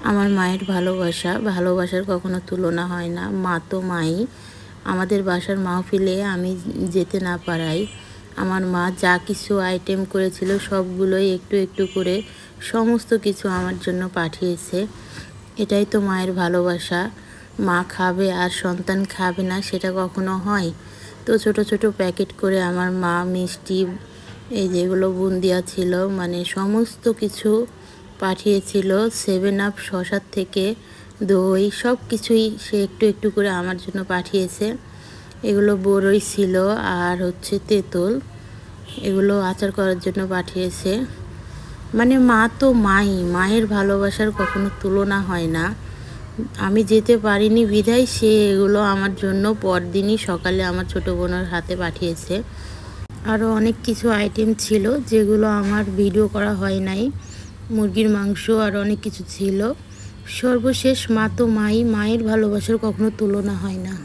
আমার মায়ের ভালোবাসার কখনো তুলনা হয় না। মা তো মাই। আমাদের বাসার মাহফিলে আমি যেতে না পারাই আমার মা যা কিছু আইটেম করেছিল সবগুলোই একটু একটু করে সমস্ত কিছু আমার জন্য পাঠিয়েছে। এটাই তো মায়ের ভালোবাসা। মা খাবে আর সন্তান খাবে না, সেটা কখনো হয়? তো ছোট ছোট প্যাকেট করে আমার মা মিষ্টি, এই যেগুলো বুন্দিয়া ছিল, মানে সমস্ত কিছু পাঠিয়েছিল। 7 আপ শসার থেকে দই সব কিছুই সে একটু একটু করে আমার জন্য পাঠিয়েছে। এগুলো বড়ই ছিল আর হচ্ছে তেঁতুল, এগুলো আচার করার জন্য পাঠিয়েছে। মানে মা তো মাই, মায়ের ভালোবাসার কখনো তুলনা হয় না। আমি যেতে পারিনি বিধায় সে এগুলো আমার জন্য পরদিনই সকালে আমার ছোটো বোনের হাতে পাঠিয়েছে। আরও অনেক কিছু আইটেম ছিল যেগুলো আমার ভিডিও করা হয় নাই, মুরগির মাংস আর অনেক কিছু ছিল। সর্বশেষ মা তো মাই, মায়ের ভালোবাসার কখনো তুলনা হয় না।